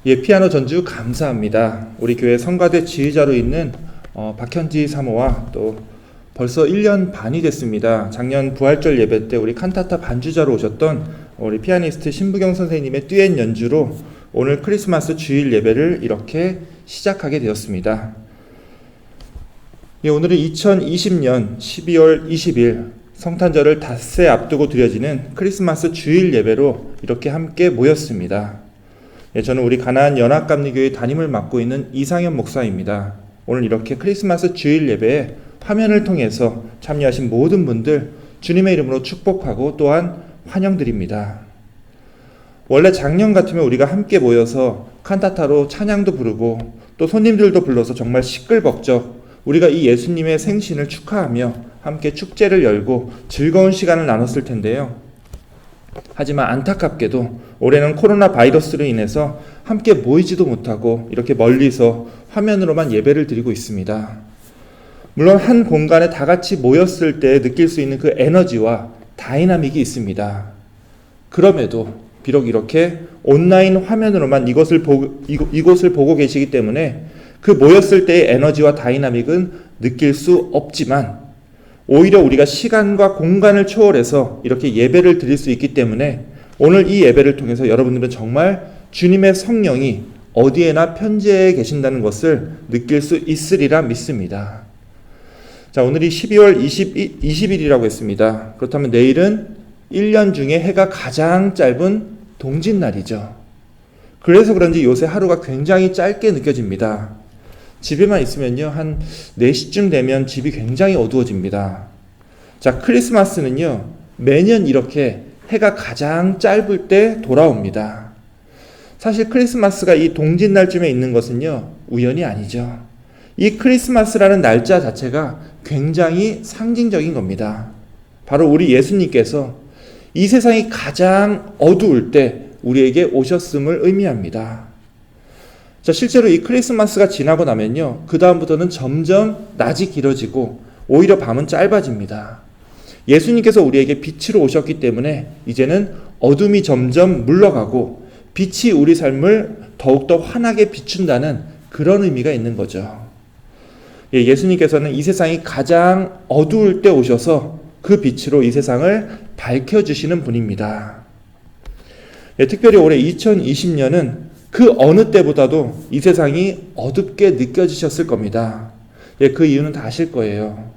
예, 피아노 전주 감사합니다. 우리 교회 성가대 지휘자로 있는 박현지 사모와 또 벌써 1년 반이 됐습니다. 작년 부활절 예배 때 우리 칸타타 반주자로 오셨던 우리 피아니스트 신부경 선생님의 듀엣 연주로 오늘 크리스마스 주일 예배를 이렇게 시작하게 되었습니다. 예, 오늘은 2020년 12월 20일 성탄절을 닷새 앞두고 드려지는 크리스마스 주일 예배로 이렇게 함께 모였습니다. 예, 저는 우리 가나안 연합감리교회 담임을 맡고 있는 이상현 목사입니다. 오늘 이렇게 크리스마스 주일 예배에 화면을 통해서 참여하신 모든 분들 주님의 이름으로 축복하고 또한 환영드립니다. 원래 작년 같으면 우리가 함께 모여서 칸타타로 찬양도 부르고 또 손님들도 불러서 정말 시끌벅적 우리가 이 예수님의 생신을 축하하며 함께 축제를 열고 즐거운 시간을 나눴을 텐데요. 하지만 안타깝게도 올해는 코로나 바이러스로 인해서 함께 모이지도 못하고 이렇게 멀리서 화면으로만 예배를 드리고 있습니다. 물론 한 공간에 다 같이 모였을 때 느낄 수 있는 그 에너지와 다이나믹이 있습니다. 그럼에도 비록 이렇게 온라인 화면으로만 이곳을 보고 계시기 때문에 그 모였을 때의 에너지와 다이나믹은 느낄 수 없지만 오히려 우리가 시간과 공간을 초월해서 이렇게 예배를 드릴 수 있기 때문에 오늘 이 예배를 통해서 여러분들은 정말 주님의 성령이 어디에나 편재해 계신다는 것을 느낄 수 있으리라 믿습니다. 자, 오늘이 12월 20일이라고 했습니다. 그렇다면 내일은 1년 중에 해가 가장 짧은 동짓날이죠. 그래서 그런지 요새 하루가 굉장히 짧게 느껴집니다. 집에만 있으면요, 한 4시쯤 되면 집이 굉장히 어두워집니다. 자, 크리스마스는요, 매년 이렇게 해가 가장 짧을 때 돌아옵니다. 사실 크리스마스가 이 동짓날쯤에 있는 것은요, 우연이 아니죠. 이 크리스마스라는 날짜 자체가 굉장히 상징적인 겁니다. 바로 우리 예수님께서 이 세상이 가장 어두울 때 우리에게 오셨음을 의미합니다. 자, 실제로 이 크리스마스가 지나고 나면요, 그 다음부터는 점점 낮이 길어지고 오히려 밤은 짧아집니다. 예수님께서 우리에게 빛으로 오셨기 때문에 이제는 어둠이 점점 물러가고 빛이 우리 삶을 더욱더 환하게 비춘다는 그런 의미가 있는 거죠. 예, 예수님께서는 이 세상이 가장 어두울 때 오셔서 그 빛으로 이 세상을 밝혀주시는 분입니다. 예, 특별히 올해 2020년은 그 어느 때보다도 이 세상이 어둡게 느껴지셨을 겁니다. 예, 그 이유는 다 아실 거예요.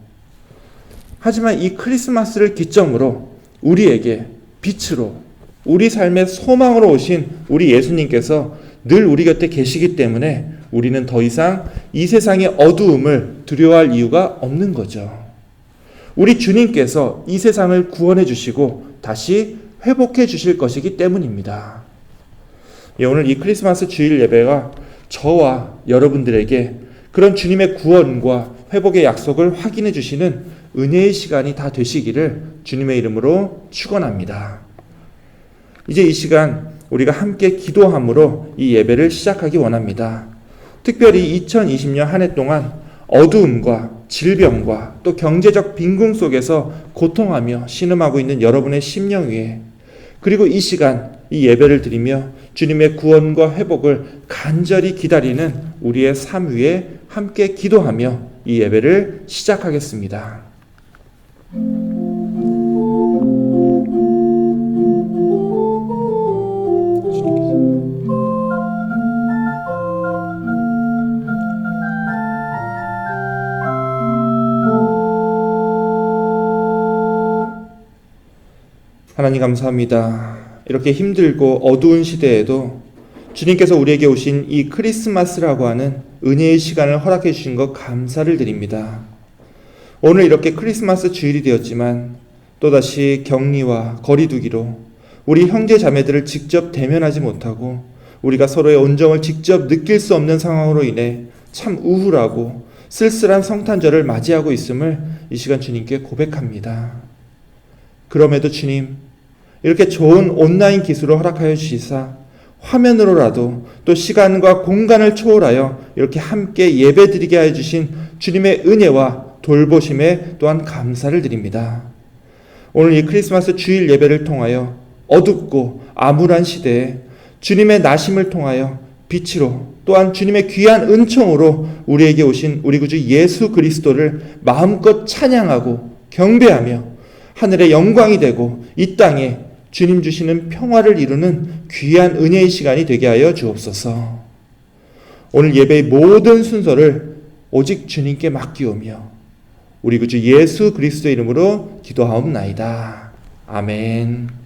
하지만 이 크리스마스를 기점으로 우리에게 빛으로 우리 삶의 소망으로 오신 우리 예수님께서 늘 우리 곁에 계시기 때문에 우리는 더 이상 이 세상의 어두움을 두려워할 이유가 없는 거죠. 우리 주님께서 이 세상을 구원해 주시고 다시 회복해 주실 것이기 때문입니다. 예, 오늘 이 크리스마스 주일 예배가 저와 여러분들에게 그런 주님의 구원과 회복의 약속을 확인해 주시는 은혜의 시간이 다 되시기를 주님의 이름으로 축원합니다. 이제 이 시간 우리가 함께 기도함으로 이 예배를 시작하기 원합니다. 특별히 2020년 한 해 동안 어두움과 질병과 또 경제적 빈궁 속에서 고통하며 신음하고 있는 여러분의 심령 위에, 그리고 이 시간 이 예배를 드리며 주님의 구원과 회복을 간절히 기다리는 우리의 삶 위에 함께 기도하며 이 예배를 시작하겠습니다. 하나님 감사합니다. 이렇게 힘들고 어두운 시대에도 주님께서 우리에게 오신 이 크리스마스라고 하는 은혜의 시간을 허락해 주신 것 감사를 드립니다. 오늘 이렇게 크리스마스 주일이 되었지만 또다시 격리와 거리두기로 우리 형제 자매들을 직접 대면하지 못하고 우리가 서로의 온정을 직접 느낄 수 없는 상황으로 인해 참 우울하고 쓸쓸한 성탄절을 맞이하고 있음을 이 시간 주님께 고백합니다. 그럼에도 주님, 이렇게 좋은 온라인 기술을 허락하여 주시사 화면으로라도 또 시간과 공간을 초월하여 이렇게 함께 예배드리게 하여 주신 주님의 은혜와 돌보심에 또한 감사를 드립니다. 오늘 이 크리스마스 주일 예배를 통하여 어둡고 암울한 시대에 주님의 나심을 통하여 빛으로 또한 주님의 귀한 은총으로 우리에게 오신 우리 구주 예수 그리스도를 마음껏 찬양하고 경배하며 하늘의 영광이 되고 이 땅에 주님 주시는 평화를 이루는 귀한 은혜의 시간이 되게 하여 주옵소서. 오늘 예배의 모든 순서를 오직 주님께 맡기오며 우리 구주 예수 그리스도의 이름으로 기도하옵나이다. 아멘.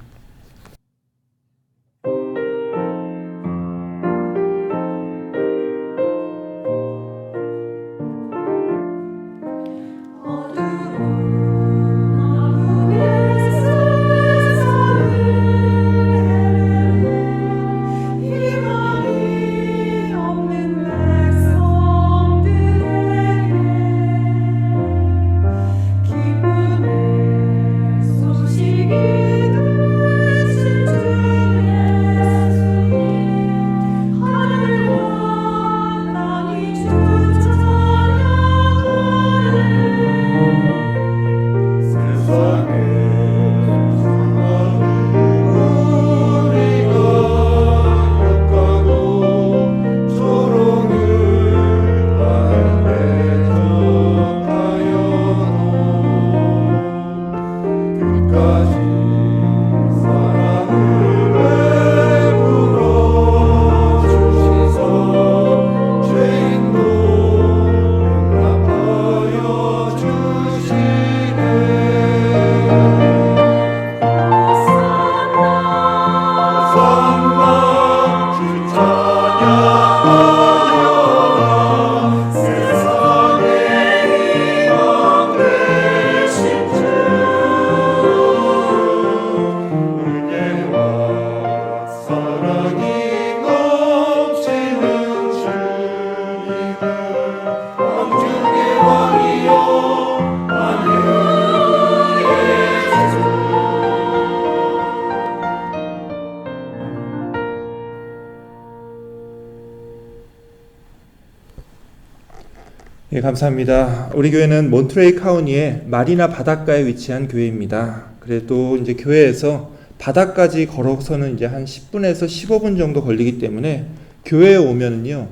예, 감사합니다. 우리 교회는 몬트레이 카운티의 마리나 바닷가에 위치한 교회입니다. 그래도 이제 교회에서 바다까지 걸어서는 이제 한 10분에서 15분 정도 걸리기 때문에 교회에 오면은요,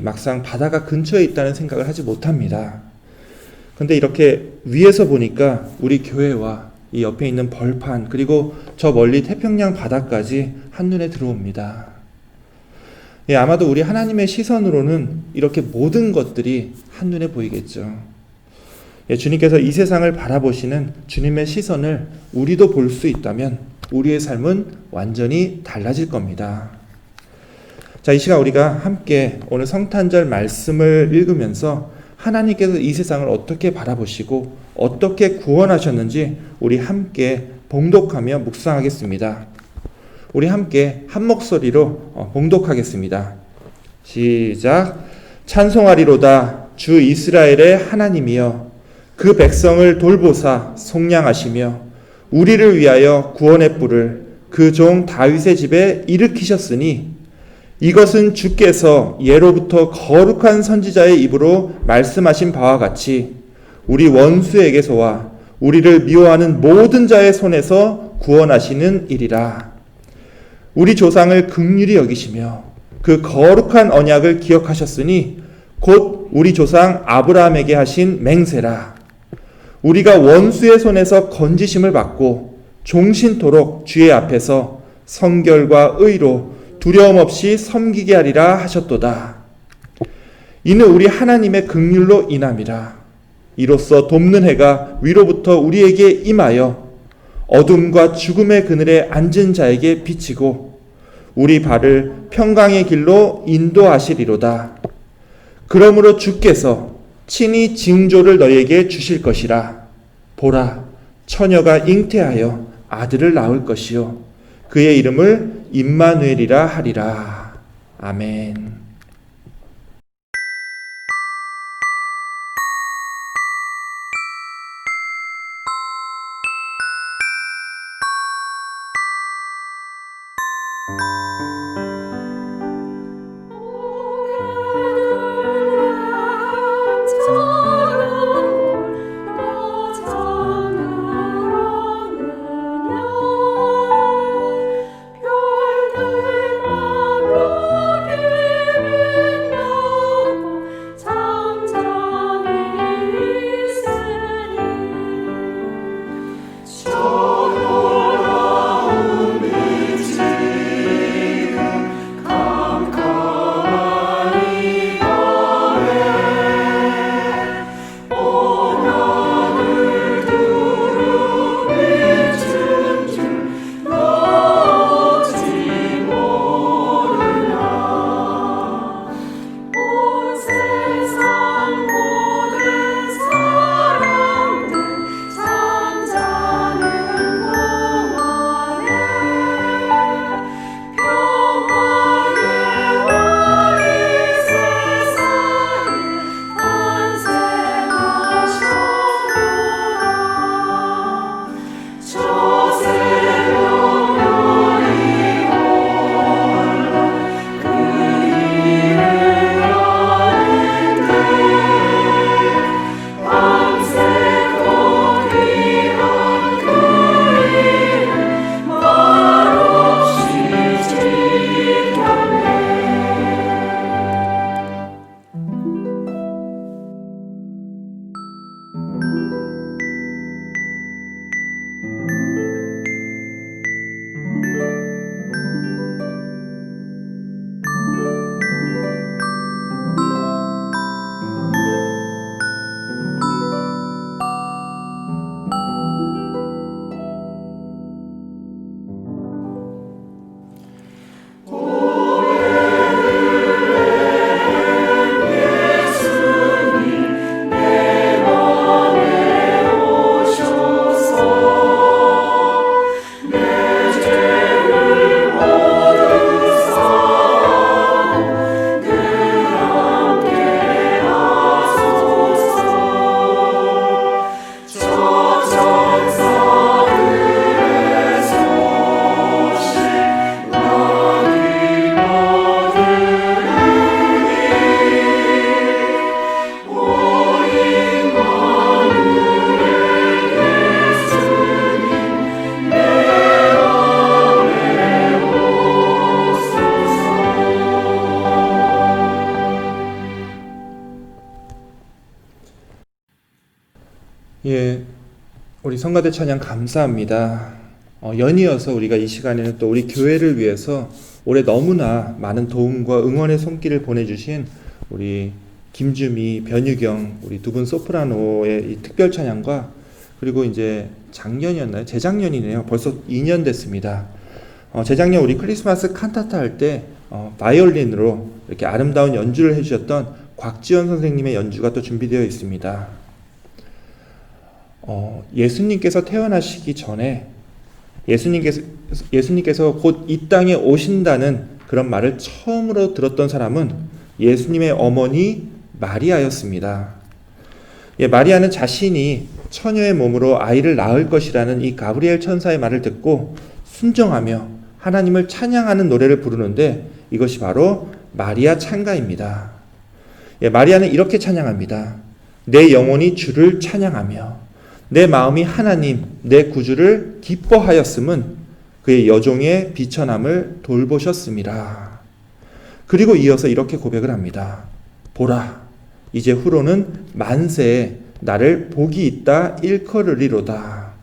막상 바다가 근처에 있다는 생각을 하지 못합니다. 근데 이렇게 위에서 보니까 우리 교회와 이 옆에 있는 벌판 그리고 저 멀리 태평양 바다까지 한눈에 들어옵니다. 예, 아마도 우리 하나님의 시선으로는 이렇게 모든 것들이 한눈에 보이겠죠. 예, 주님께서 이 세상을 바라보시는 주님의 시선을 우리도 볼 수 있다면 우리의 삶은 완전히 달라질 겁니다. 자, 이 시간 우리가 함께 오늘 성탄절 말씀을 읽으면서 하나님께서 이 세상을 어떻게 바라보시고 어떻게 구원하셨는지 우리 함께 봉독하며 묵상하겠습니다. 우리 함께 한 목소리로 봉독하겠습니다. 시작. 찬송하리로다 주 이스라엘의 하나님이여 그 백성을 돌보사 속량하시며 우리를 위하여 구원의 뿔을 그 종 다윗의 집에 일으키셨으니 이것은 주께서 예로부터 거룩한 선지자의 입으로 말씀하신 바와 같이 우리 원수에게서와 우리를 미워하는 모든 자의 손에서 구원하시는 일이라. 우리 조상을 긍휼히 여기시며 그 거룩한 언약을 기억하셨으니 곧 우리 조상 아브라함에게 하신 맹세라. 우리가 원수의 손에서 건지심을 받고 종신토록 주의 앞에서 성결과 의로 두려움 없이 섬기게 하리라 하셨도다. 이는 우리 하나님의 긍휼로 인함이라. 이로써 돕는 해가 위로부터 우리에게 임하여 어둠과 죽음의 그늘에 앉은 자에게 비치고 우리 발을 평강의 길로 인도하시리로다. 그러므로 주께서 친히 징조를 너희에게 주실 것이라. 보라, 처녀가 잉태하여 아들을 낳을 것이요 그의 이름을 임마누엘이라 하리라. 아멘. 예, 우리 성가대 찬양 감사합니다. 연이어서 우리가 이 시간에는 또 우리 교회를 위해서 올해 너무나 많은 도움과 응원의 손길을 보내주신 우리 김주미, 변유경 우리 두 분 소프라노의 이 특별 찬양과 그리고 이제 작년이었나요? 재작년이네요. 벌써 2년 됐습니다. 재작년 우리 크리스마스 칸타타 할 때 바이올린으로 이렇게 아름다운 연주를 해주셨던 곽지연 선생님의 연주가 또 준비되어 있습니다. 예수님께서 태어나시기 전에 예수님께서 곧 이 땅에 오신다는 그런 말을 처음으로 들었던 사람은 예수님의 어머니 마리아였습니다. 마리아는 자신이 처녀의 몸으로 아이를 낳을 것이라는 이 가브리엘 천사의 말을 듣고 순종하며 하나님을 찬양하는 노래를 부르는데 이것이 바로 마리아 찬가입니다. 마리아는 이렇게 찬양합니다. 내 영혼이 주를 찬양하며 내 마음이 하나님 내 구주를 기뻐하였음은 그의 여종의 비천함을 돌보셨습니다. 그리고 이어서 이렇게 고백을 합니다. 보라 이제 후로는 만세에 나를 복이 있다 일컬으리로다.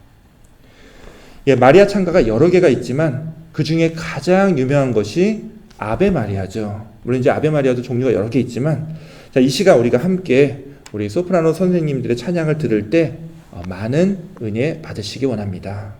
마리아 찬가가 여러 개가 있지만 그 중에 가장 유명한 것이 아베 마리아죠. 물론 이제 아베 마리아도 종류가 여러 개 있지만 이 시간 우리가 함께 우리 소프라노 선생님들의 찬양을 들을 때 많은 은혜 받으시기 원합니다.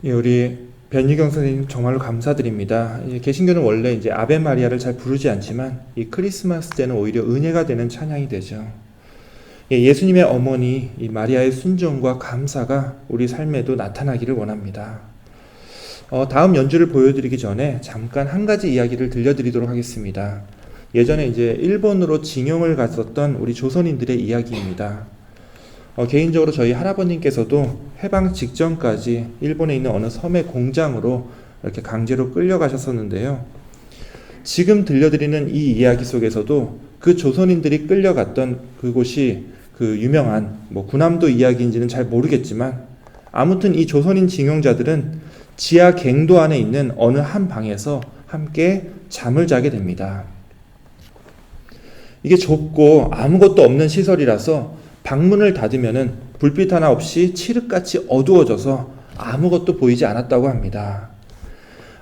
예, 우리 변유경 선생님 정말로 감사드립니다. 개신교는 원래 이제 아베 마리아를 잘 부르지 않지만 이 크리스마스 때는 오히려 은혜가 되는 찬양이 되죠. 예, 예수님의 어머니 이 마리아의 순종과 감사가 우리 삶에도 나타나기를 원합니다. 다음 연주를 보여드리기 전에 잠깐 한 가지 이야기를 들려드리도록 하겠습니다. 예전에 이제 일본으로 징용을 갔었던 우리 조선인들의 이야기입니다. 개인적으로 저희 할아버님께서도 해방 직전까지 일본에 있는 어느 섬의 공장으로 이렇게 강제로 끌려가셨었는데요. 지금 들려드리는 이 이야기 속에서도 그 조선인들이 끌려갔던 그곳이 그 유명한 군함도 이야기인지는 잘 모르겠지만 아무튼 이 조선인 징용자들은 지하 갱도 안에 있는 어느 한 방에서 함께 잠을 자게 됩니다. 이게 좁고 아무것도 없는 시설이라서 방문을 닫으면은 불빛 하나 없이 칠흑같이 어두워져서 아무것도 보이지 않았다고 합니다.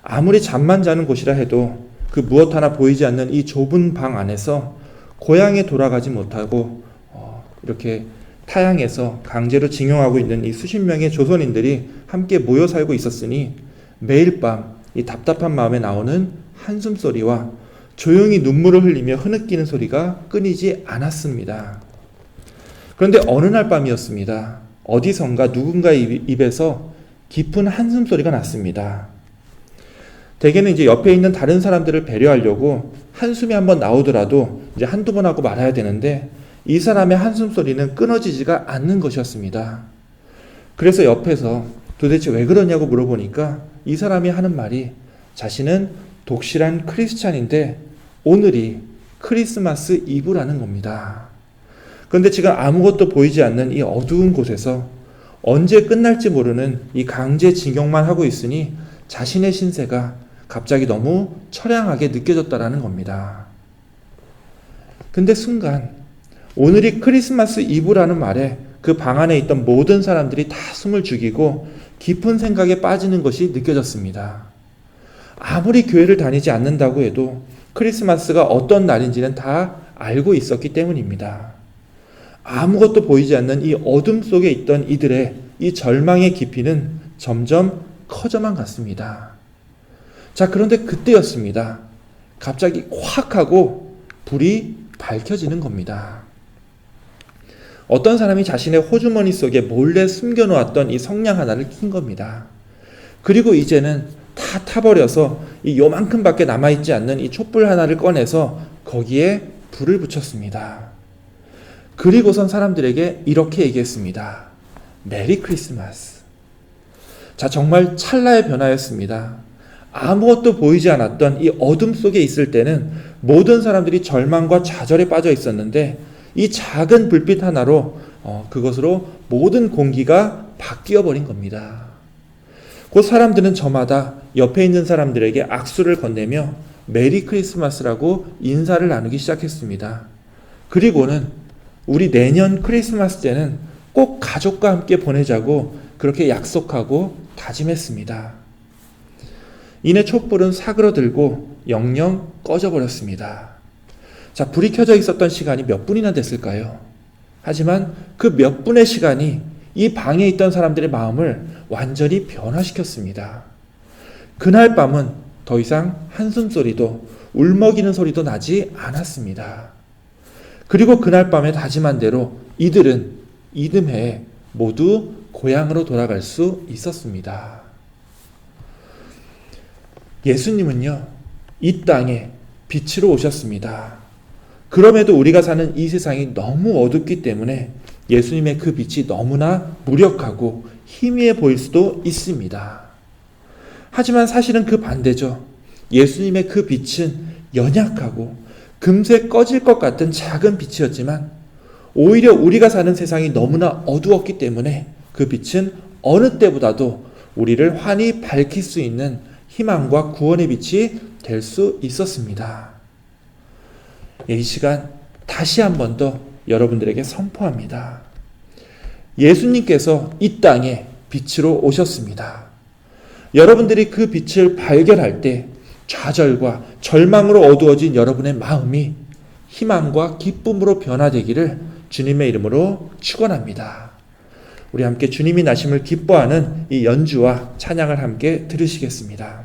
아무리 잠만 자는 곳이라 해도 그 무엇 하나 보이지 않는 이 좁은 방 안에서 고향에 돌아가지 못하고 이렇게 타향에서 강제로 징용하고 있는 이 수십 명의 조선인들이 함께 모여 살고 있었으니 매일 밤 이 답답한 마음에 나오는 한숨소리와 조용히 눈물을 흘리며 흐느끼는 소리가 끊이지 않았습니다. 그런데 어느 날 밤이었습니다. 어디선가 누군가의 입에서 깊은 한숨소리가 났습니다. 대개는 이제 옆에 있는 다른 사람들을 배려하려고 한숨이 한번 나오더라도 이제 한두 번 하고 말아야 되는데 이 사람의 한숨소리는 끊어지지가 않는 것이었습니다. 그래서 옆에서 도대체 왜 그러냐고 물어보니까 이 사람이 하는 말이 자신은 독실한 크리스찬인데 오늘이 크리스마스 이브라는 겁니다. 그런데 지금 아무것도 보이지 않는 이 어두운 곳에서 언제 끝날지 모르는 이 강제 징용만 하고 있으니 자신의 신세가 갑자기 너무 처량하게 느껴졌다라는 겁니다. 근데 순간 오늘이 크리스마스 이브라는 말에 그 방 안에 있던 모든 사람들이 다 숨을 죽이고 깊은 생각에 빠지는 것이 느껴졌습니다. 아무리 교회를 다니지 않는다고 해도 크리스마스가 어떤 날인지는 다 알고 있었기 때문입니다. 아무것도 보이지 않는 이 어둠 속에 있던 이들의 이 절망의 깊이는 점점 커져만 갔습니다. 자, 그런데 그때였습니다. 갑자기 확 하고 불이 밝혀지는 겁니다. 어떤 사람이 자신의 호주머니 속에 몰래 숨겨놓았던 이 성냥 하나를 낀 겁니다. 그리고 이제는 다 타버려서 이 요만큼밖에 남아있지 않는 이 촛불 하나를 꺼내서 거기에 불을 붙였습니다. 그리고선 사람들에게 이렇게 얘기했습니다. 메리 크리스마스. 자, 정말 찰나의 변화였습니다. 아무것도 보이지 않았던 이 어둠 속에 있을 때는 모든 사람들이 절망과 좌절에 빠져 있었는데 이 작은 불빛 하나로 그것으로 모든 공기가 바뀌어 버린 겁니다. 곧 사람들은 저마다 옆에 있는 사람들에게 악수를 건네며 메리 크리스마스라고 인사를 나누기 시작했습니다. 그리고는 우리 내년 크리스마스 때는 꼭 가족과 함께 보내자고 그렇게 약속하고 다짐했습니다. 이내 촛불은 사그러들고 영영 꺼져버렸습니다. 자, 불이 켜져 있었던 시간이 몇 분이나 됐을까요? 하지만 그 몇 분의 시간이 이 방에 있던 사람들의 마음을 완전히 변화시켰습니다. 그날 밤은 더 이상 한숨소리도 울먹이는 소리도 나지 않았습니다. 그리고 그날 밤에 다짐한 대로 이들은 이듬해에 모두 고향으로 돌아갈 수 있었습니다. 예수님은요, 이 땅에 빛으로 오셨습니다. 그럼에도 우리가 사는 이 세상이 너무 어둡기 때문에 예수님의 그 빛이 너무나 무력하고 희미해 보일 수도 있습니다. 하지만 사실은 그 반대죠. 예수님의 그 빛은 연약하고 금세 꺼질 것 같은 작은 빛이었지만 오히려 우리가 사는 세상이 너무나 어두웠기 때문에 그 빛은 어느 때보다도 우리를 환히 밝힐 수 있는 희망과 구원의 빛이 될 수 있었습니다. 이 시간 다시 한 번 더 여러분들에게 선포합니다. 예수님께서 이 땅에 빛으로 오셨습니다. 여러분들이 그 빛을 발견할 때 좌절과 절망으로 어두워진 여러분의 마음이 희망과 기쁨으로 변화되기를 주님의 이름으로 축원합니다. 우리 함께 주님이 나심을 기뻐하는 이 연주와 찬양을 함께 들으시겠습니다.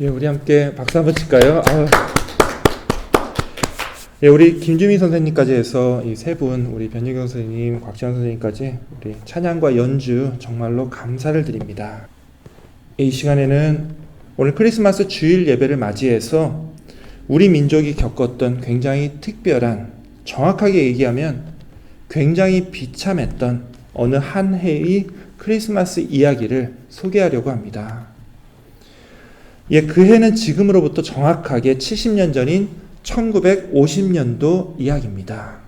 예, 우리 함께 박수 한번 칠까요? 예, 우리 김주민 선생님까지 해서 이 세 분, 우리 변유경 선생님, 곽지원 선생님까지 우리 찬양과 연주 정말로 감사를 드립니다. 이 시간에는 오늘 크리스마스 주일 예배를 맞이해서 우리 민족이 겪었던 굉장히 특별한, 정확하게 얘기하면 굉장히 비참했던 어느 한 해의 크리스마스 이야기를 소개하려고 합니다. 예, 그 해는 지금으로부터 정확하게 70년 전인 1950년도 이야기입니다.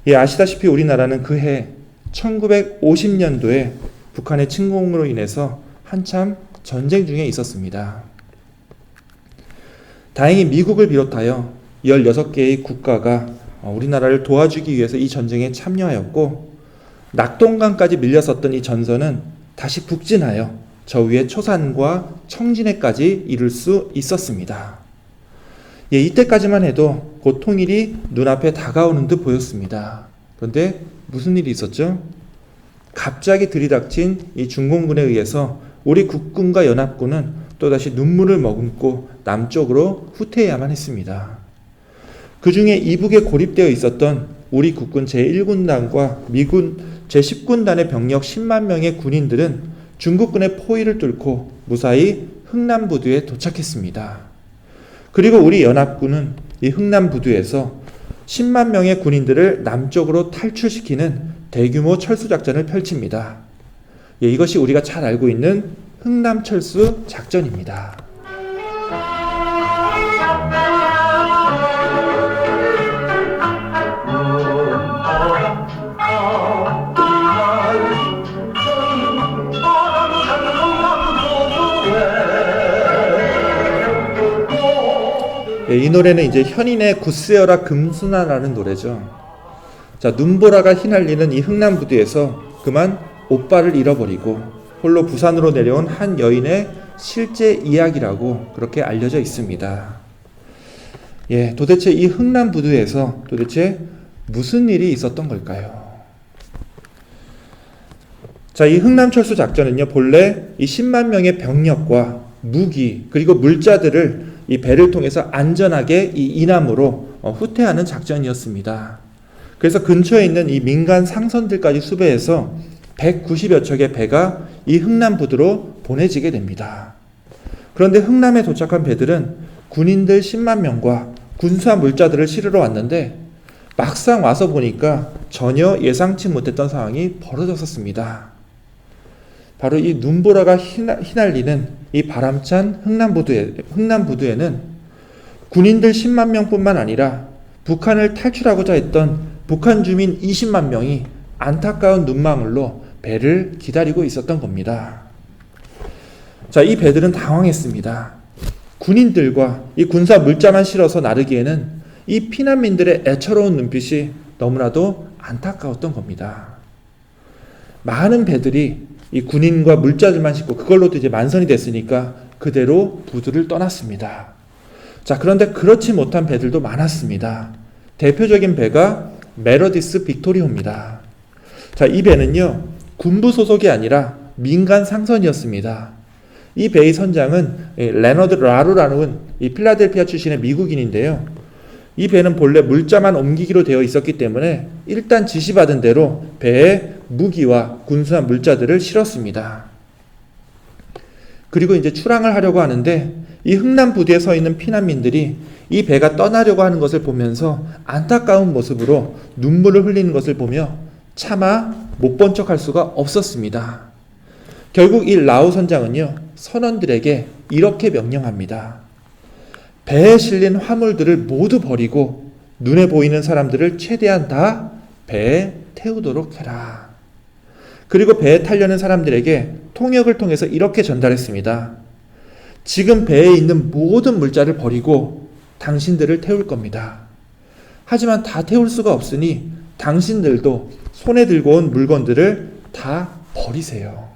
예, 아시다시피 우리나라는 그 해 1950년도에 북한의 침공으로 인해서 한참 전쟁 중에 있었습니다. 다행히 미국을 비롯하여 16개의 국가가 우리나라를 도와주기 위해서 이 전쟁에 참여하였고, 낙동강까지 밀렸었던 이 전선은 다시 북진하여 저 위에 초산과 청진해까지 이룰 수 있었습니다. 예, 이때까지만 해도 곧 통일이 눈앞에 다가오는 듯 보였습니다. 그런데 무슨 일이 있었죠? 갑자기 들이닥친 이 중공군에 의해서 우리 국군과 연합군은 또다시 눈물을 머금고 남쪽으로 후퇴해야만 했습니다. 그 중에 이북에 고립되어 있었던 우리 국군 제1군단과 미군 제10군단의 병력 10만 명의 군인들은 중국군의 포위를 뚫고 무사히 흥남부두에 도착했습니다. 그리고 우리 연합군은 이 흥남부두에서 10만 명의 군인들을 남쪽으로 탈출시키는 대규모 철수작전을 펼칩니다. 예, 이것이 우리가 잘 알고 있는 흥남철수 작전입니다. 예, 이 노래는 이제 현인의 굳세어라 금순아라는 노래죠. 자, 눈보라가 휘날리는 이 흥남부두에서 그만 오빠를 잃어버리고 홀로 부산으로 내려온 한 여인의 실제 이야기라고 그렇게 알려져 있습니다. 예, 도대체 이 흥남부두에서 도대체 무슨 일이 있었던 걸까요? 자, 이 흥남철수 작전은요, 본래 이 10만 명의 병력과 무기 그리고 물자들을 이 배를 통해서 안전하게 이 이남으로 후퇴하는 작전이었습니다. 그래서 근처에 있는 이 민간 상선들까지 수배해서 190여 척의 배가 이 흥남부두로 보내지게 됩니다. 그런데 흥남에 도착한 배들은 군인들 10만 명과 군사 물자들을 실으러 왔는데 막상 와서 보니까 전혀 예상치 못했던 상황이 벌어졌었습니다. 바로 이 눈보라가 휘날리는 이 바람찬 흥남부두에는 군인들 10만 명뿐만 아니라 북한을 탈출하고자 했던 북한 주민 20만 명이 안타까운 눈망울로 배를 기다리고 있었던 겁니다. 자, 이 배들은 당황했습니다. 군인들과 이 군사 물자만 실어서 나르기에는 이 피난민들의 애처로운 눈빛이 너무나도 안타까웠던 겁니다. 많은 배들이 이 군인과 물자들만 싣고 그걸로도 이제 만선이 됐으니까 그대로 부두를 떠났습니다. 자, 그런데 그렇지 못한 배들도 많았습니다. 대표적인 배가 메러디스 빅토리호입니다. 자, 이 배는요, 군부 소속이 아니라 민간 상선이었습니다. 이 배의 선장은 레너드 라루라는 이 필라델피아 출신의 미국인인데요. 이 배는 본래 물자만 옮기기로 되어 있었기 때문에 일단 지시받은 대로 배에 무기와 군수한 물자들을 실었습니다. 그리고 이제 출항을 하려고 하는데 이 흥남부두에 서 있는 피난민들이 이 배가 떠나려고 하는 것을 보면서 안타까운 모습으로 눈물을 흘리는 것을 보며 차마 못 본 척할 수가 없었습니다. 결국 이 라우 선장은요, 선원들에게 이렇게 명령합니다. 배에 실린 화물들을 모두 버리고 눈에 보이는 사람들을 최대한 다 배에 태우도록 해라. 그리고 배에 타려는 사람들에게 통역을 통해서 이렇게 전달했습니다. 지금 배에 있는 모든 물자를 버리고 당신들을 태울 겁니다. 하지만 다 태울 수가 없으니 당신들도 손에 들고 온 물건들을 다 버리세요.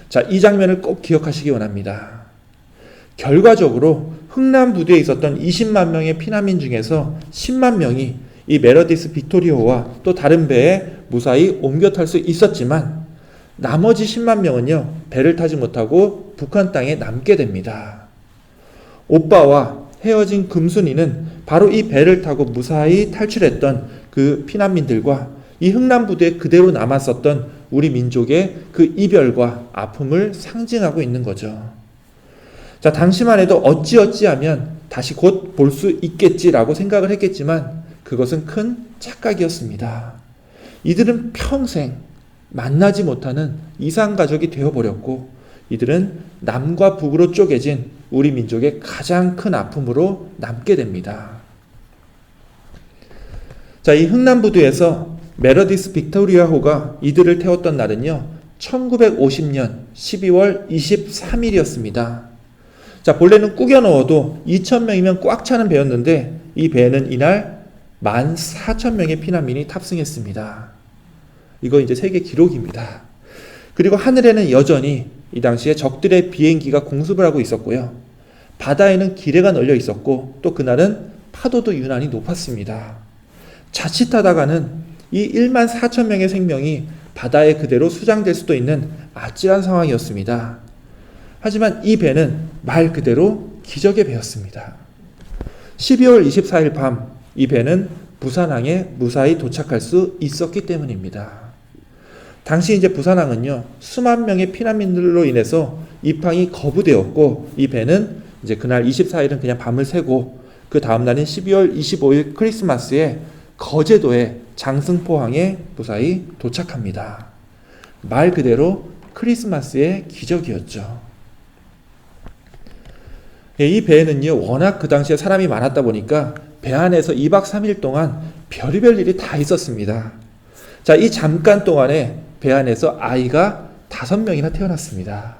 자, 이 장면을 꼭 기억하시기 원합니다. 결과적으로 흥남 부두에 있었던 20만 명의 피난민 중에서 10만 명이 이 메러디스 빅토리호와 또 다른 배에 무사히 옮겨 탈 수 있었지만 나머지 10만 명은요, 배를 타지 못하고 북한 땅에 남게 됩니다. 오빠와 헤어진 금순이는 바로 이 배를 타고 무사히 탈출했던 그 피난민들과 이 흥남 부두에 그대로 남았었던 우리 민족의 그 이별과 아픔을 상징하고 있는 거죠. 자, 당시만 해도 어찌어찌하면 다시 곧 볼 수 있겠지라고 생각을 했겠지만 그것은 큰 착각이었습니다. 이들은 평생 만나지 못하는 이상가족이 되어버렸고 이들은 남과 북으로 쪼개진 우리 민족의 가장 큰 아픔으로 남게 됩니다. 자, 이 흥남부두에서 메러디스 빅토리아호가 이들을 태웠던 날은요, 1950년 12월 23일이었습니다. 자, 본래는 꾸겨 넣어도 2,000명이면 꽉 차는 배였는데 이 배에는 이날 14,000명의 피난민이 탑승했습니다. 이거 이제 세계 기록입니다. 그리고 하늘에는 여전히 이 당시에 적들의 비행기가 공습을 하고 있었고요. 바다에는 기뢰가 널려 있었고 또 그날은 파도도 유난히 높았습니다. 자칫하다가는 이 14,000명의 생명이 바다에 그대로 수장될 수도 있는 아찔한 상황이었습니다. 하지만 이 배는 말 그대로 기적의 배였습니다. 12월 24일 밤 이 배는 부산항에 무사히 도착할 수 있었기 때문입니다. 당시 이제 부산항은요, 수만 명의 피난민들로 인해서 입항이 거부되었고 이 배는 이제 그날 24일은 그냥 밤을 새고 그 다음 날인 12월 25일 크리스마스에 거제도의 장승포항에 무사히 도착합니다. 말 그대로 크리스마스의 기적이었죠. 이 배에는요, 워낙 그 당시에 사람이 많았다 보니까 배 안에서 2박 3일 동안 별의별 일이 다 있었습니다. 자, 이 잠깐 동안에 배 안에서 아이가 5명이나 태어났습니다.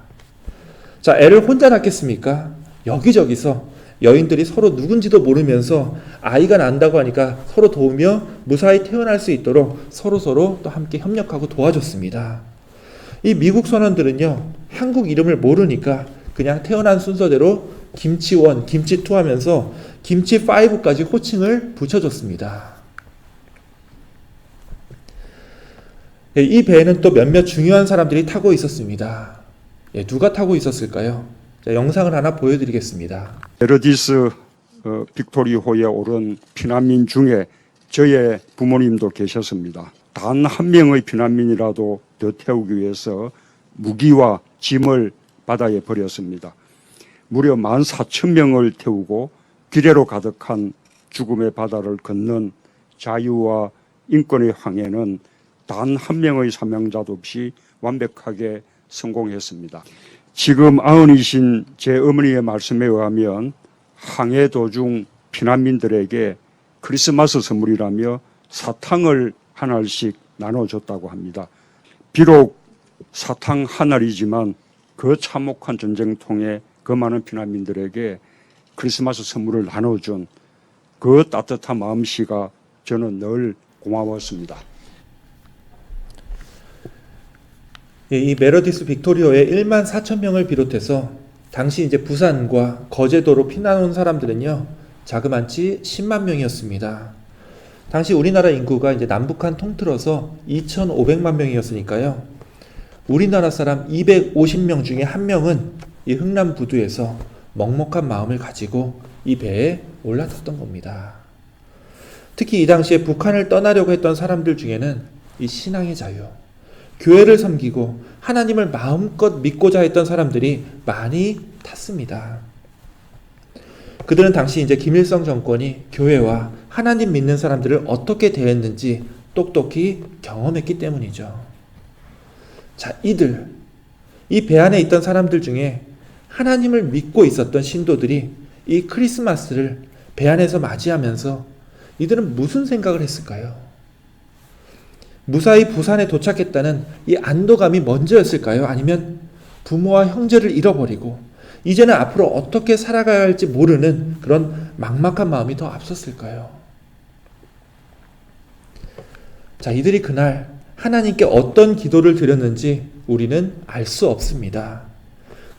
자, 애를 혼자 낳겠습니까? 여기저기서 여인들이 서로 누군지도 모르면서 아이가 난다고 하니까 서로 도우며 무사히 태어날 수 있도록 서로 또 함께 협력하고 도와줬습니다. 이 미국 선원들은요, 한국 이름을 모르니까 그냥 태어난 순서대로 김치1, 김치2 하면서 김치5까지 호칭을 붙여줬습니다. 이 배에는 또 몇몇 중요한 사람들이 타고 있었습니다. 누가 타고 있었을까요? 자, 영상을 하나 보여드리겠습니다. 메러디스 빅토리호에 오른 피난민 중에 저의 부모님도 계셨습니다. 단 한 명의 피난민이라도 더 태우기 위해서 무기와 짐을 바다에 버렸습니다. 무려 14,000명을 태우고 기뢰로 가득한 죽음의 바다를 건넌 자유와 인권의 항해는 단 한 명의 사명자도 없이 완벽하게 성공했습니다. 지금 아흔이신 제 어머니의 말씀에 의하면 항해 도중 피난민들에게 크리스마스 선물이라며 사탕을 한 알씩 나눠줬다고 합니다. 비록 사탕 한 알이지만 그 참혹한 전쟁통에 그 많은 피난민들에게 크리스마스 선물을 나눠준 그 따뜻한 마음씨가 저는 늘 고마웠습니다. 이 메러디스 빅토리호의 14,000명을 비롯해서 당시 이제 부산과 거제도로 피난 온 사람들은요, 자그만치 10만 명이었습니다. 당시 우리나라 인구가 이제 남북한 통틀어서 2,500만 명이었으니까요. 우리나라 사람 250명 중에 한 명은 이 흥남 부두에서 먹먹한 마음을 가지고 이 배에 올라탔던 겁니다. 특히 이 당시에 북한을 떠나려고 했던 사람들 중에는 이 신앙의 자유, 교회를 섬기고 하나님을 마음껏 믿고자 했던 사람들이 많이 탔습니다. 그들은 당시 이제 김일성 정권이 교회와 하나님 믿는 사람들을 어떻게 대했는지 똑똑히 경험했기 때문이죠. 자, 이 배 안에 있던 사람들 중에 하나님을 믿고 있었던 신도들이 이 크리스마스를 배 안에서 맞이하면서 이들은 무슨 생각을 했을까요? 무사히 부산에 도착했다는 이 안도감이 먼저였을까요? 아니면 부모와 형제를 잃어버리고 이제는 앞으로 어떻게 살아가야 할지 모르는 그런 막막한 마음이 더 앞섰을까요? 자, 이들이 그날 하나님께 어떤 기도를 드렸는지 우리는 알 수 없습니다.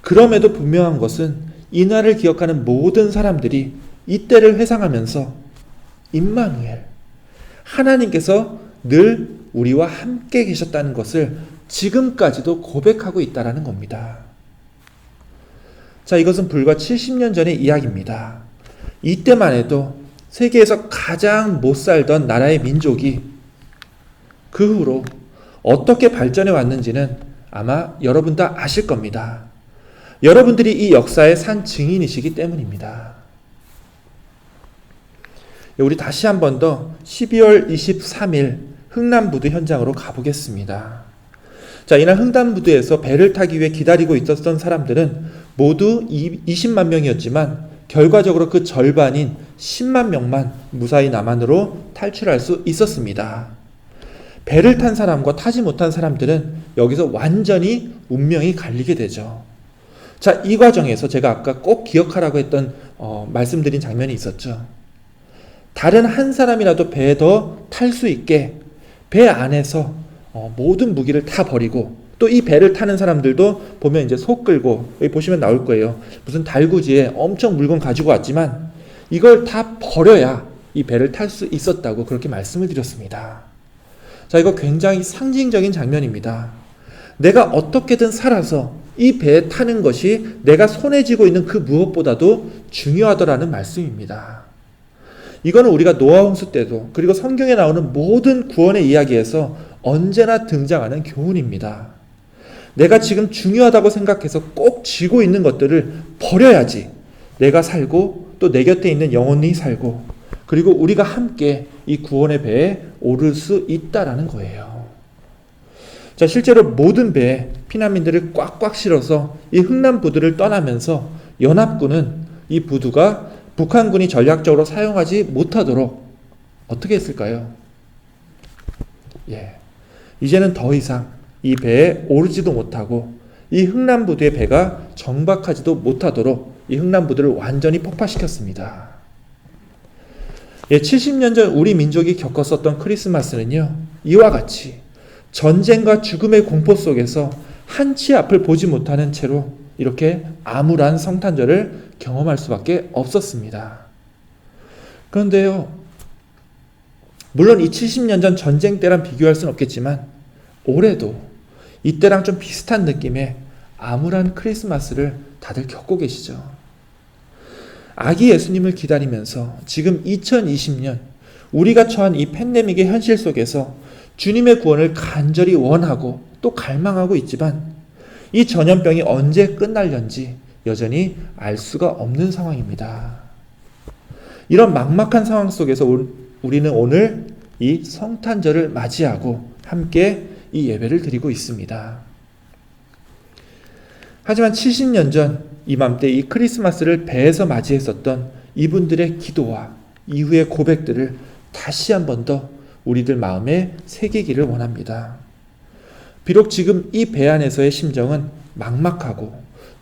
그럼에도 분명한 것은 이날을 기억하는 모든 사람들이 이때를 회상하면서 임마누엘, 하나님께서 늘 우리와 함께 계셨다는 것을 지금까지도 고백하고 있다는 겁니다. 자, 이것은 불과 70년 전의 이야기입니다. 이때만 해도 세계에서 가장 못 살던 나라의 민족이 그 후로 어떻게 발전해 왔는지는 아마 여러분 다 아실 겁니다. 여러분들이 이 역사의 산 증인이시기 때문입니다. 우리 다시 한 번 더 12월 23일 흥남부두 현장으로 가보겠습니다. 자, 이날 흥남부두에서 배를 타기 위해 기다리고 있었던 사람들은 모두 20만 명이었지만 결과적으로 그 절반인 10만 명만 무사히 남한으로 탈출할 수 있었습니다. 배를 탄 사람과 타지 못한 사람들은 여기서 완전히 운명이 갈리게 되죠. 자, 이 과정에서 제가 아까 꼭 기억하라고 했던 말씀드린 장면이 있었죠. 다른 한 사람이라도 배에 더 탈 수 있게 배 안에서 모든 무기를 다 버리고, 또 이 배를 타는 사람들도 보면 이제 소 끌고, 여기 보시면 나올 거예요. 무슨 달구지에 엄청 물건 가지고 왔지만 이걸 다 버려야 이 배를 탈 수 있었다고 그렇게 말씀을 드렸습니다. 자, 이거 굉장히 상징적인 장면입니다. 내가 어떻게든 살아서 이 배에 타는 것이 내가 손에 쥐고 있는 그 무엇보다도 중요하더라는 말씀입니다. 이거는 우리가 노아 홍수 때도, 그리고 성경에 나오는 모든 구원의 이야기에서 언제나 등장하는 교훈입니다. 내가 지금 중요하다고 생각해서 꼭 쥐고 있는 것들을 버려야지 내가 살고 또 내 곁에 있는 영혼이 살고, 그리고 우리가 함께 이 구원의 배에 오를 수 있다라는 거예요. 자, 실제로 모든 배에 피난민들을 꽉꽉 실어서 이 흥남부두를 떠나면서 연합군은 이 부두가 북한군이 전략적으로 사용하지 못하도록 어떻게 했을까요? 이제는 더 이상 이 배에 오르지도 못하고 이 흥남부두의 배가 정박하지도 못하도록 이 흥남부두를 완전히 폭파시켰습니다. 70년 전 우리 민족이 겪었었던 크리스마스는요, 이와 같이 전쟁과 죽음의 공포 속에서 한치 앞을 보지 못하는 채로 이렇게 암울한 성탄절을 경험할 수밖에 없었습니다. 그런데요, 물론 이 70년 전 전쟁 때랑 비교할 수는 없겠지만 올해도 이때랑 좀 비슷한 느낌의 암울한 크리스마스를 다들 겪고 계시죠. 아기 예수님을 기다리면서 지금 2020년 우리가 처한 이 팬데믹의 현실 속에서 주님의 구원을 간절히 원하고 또 갈망하고 있지만 이 전염병이 언제 끝날는지 여전히 알 수가 없는 상황입니다. 이런 막막한 상황 속에서 우리는 오늘 이 성탄절을 맞이하고 함께 이 예배를 드리고 있습니다. 하지만 70년 전 이맘때 이 크리스마스를 배에서 맞이했었던 이분들의 기도와 이후의 고백들을 다시 한 번 더 우리들 마음에 새기기를 원합니다. 비록 지금 이 배 안에서의 심정은 막막하고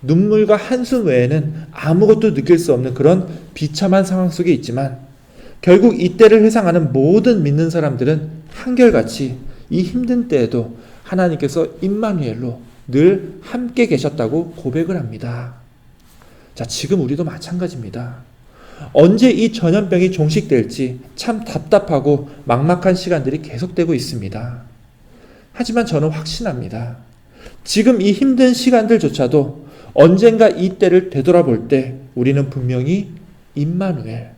눈물과 한숨 외에는 아무것도 느낄 수 없는 그런 비참한 상황 속에 있지만, 결국 이때를 회상하는 모든 믿는 사람들은 한결같이 이 힘든 때에도 하나님께서 임마누엘로 늘 함께 계셨다고 고백을 합니다. 자, 지금 우리도 마찬가지입니다. 언제 이 전염병이 종식될지 참 답답하고 막막한 시간들이 계속되고 있습니다. 하지만 저는 확신합니다. 지금 이 힘든 시간들조차도 언젠가 이 때를 되돌아볼 때 우리는 분명히 임마누엘,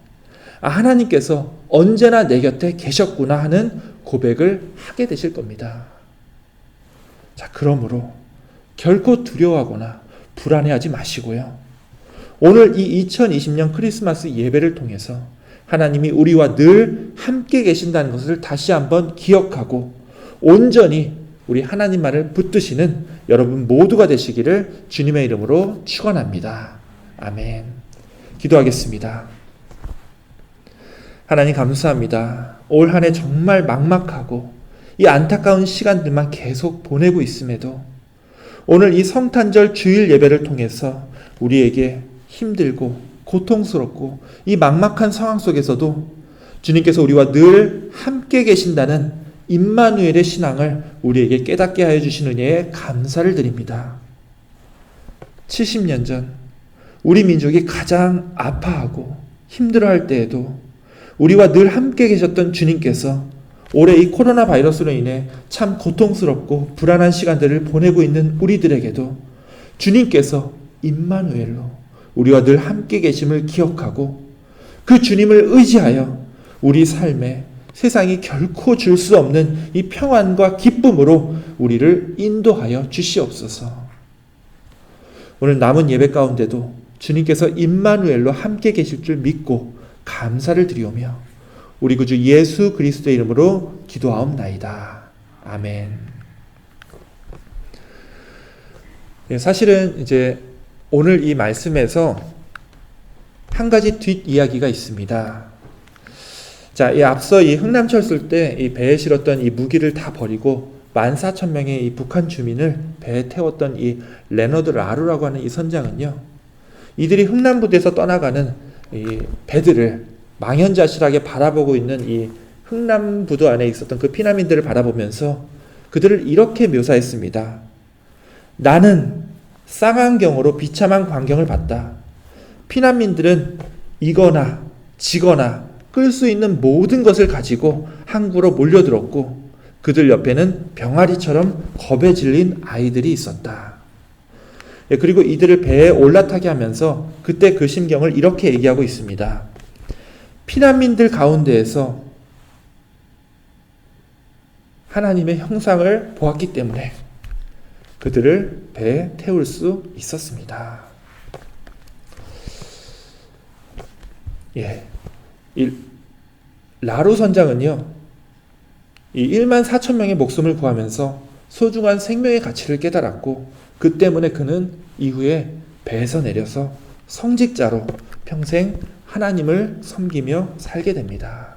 하나님께서 언제나 내 곁에 계셨구나 하는 고백을 하게 되실 겁니다. 자, 그러므로 결코 두려워하거나 불안해하지 마시고요. 오늘 이 2020년 크리스마스 예배를 통해서 하나님이 우리와 늘 함께 계신다는 것을 다시 한번 기억하고 온전히 우리 하나님만을 붙드시는 여러분 모두가 되시기를 주님의 이름으로 축원합니다. 아멘. 기도하겠습니다. 하나님 감사합니다. 올 한 해 정말 막막하고 이 안타까운 시간들만 계속 보내고 있음에도 오늘 이 성탄절 주일 예배를 통해서 우리에게 힘들고 고통스럽고 이 막막한 상황 속에서도 주님께서 우리와 늘 함께 계신다는 임마누엘의 신앙을 우리에게 깨닫게 하여 주신 은혜에 감사를 드립니다. 70년 전 우리 민족이 가장 아파하고 힘들어할 때에도 우리와 늘 함께 계셨던 주님께서 올해 이 코로나 바이러스로 인해 참 고통스럽고 불안한 시간들을 보내고 있는 우리들에게도 주님께서 임마누엘로 우리와 늘 함께 계심을 기억하고 그 주님을 의지하여 우리 삶에 세상이 결코 줄 수 없는 이 평안과 기쁨으로 우리를 인도하여 주시옵소서. 오늘 남은 예배 가운데도 주님께서 임마누엘로 함께 계실 줄 믿고 감사를 드리오며 우리 구주 예수 그리스도의 이름으로 기도하옵나이다. 아멘. 사실은 이제 오늘 이 말씀에서 한 가지 뒷이야기가 있습니다. 자, 이 앞서 이 흥남철 쓸 때 이 배에 실었던 이 무기를 다 버리고 14,000명의 이 북한 주민을 배에 태웠던 이 레너드 라루라고 하는 이 선장은요, 이들이 흥남부대에서 떠나가는 이 배들을 망연자실하게 바라보고 있는 이 흥남부도 안에 있었던 그 피난민들을 바라보면서 그들을 이렇게 묘사했습니다. 나는 쌍안경으로 비참한 광경을 봤다. 피난민들은 이거나 지거나 끌 수 있는 모든 것을 가지고 항구로 몰려들었고 그들 옆에는 병아리처럼 겁에 질린 아이들이 있었다. 그리고 이들을 배에 올라타게 하면서 그때 그 심경을 이렇게 얘기하고 있습니다. 피난민들 가운데에서 하나님의 형상을 보았기 때문에 그들을 배에 태울 수 있었습니다. 이 라루 선장은요, 이 14,000명의 목숨을 구하면서 소중한 생명의 가치를 깨달았고 그 때문에 그는 이후에 배에서 내려서 성직자로 평생 하나님을 섬기며 살게 됩니다.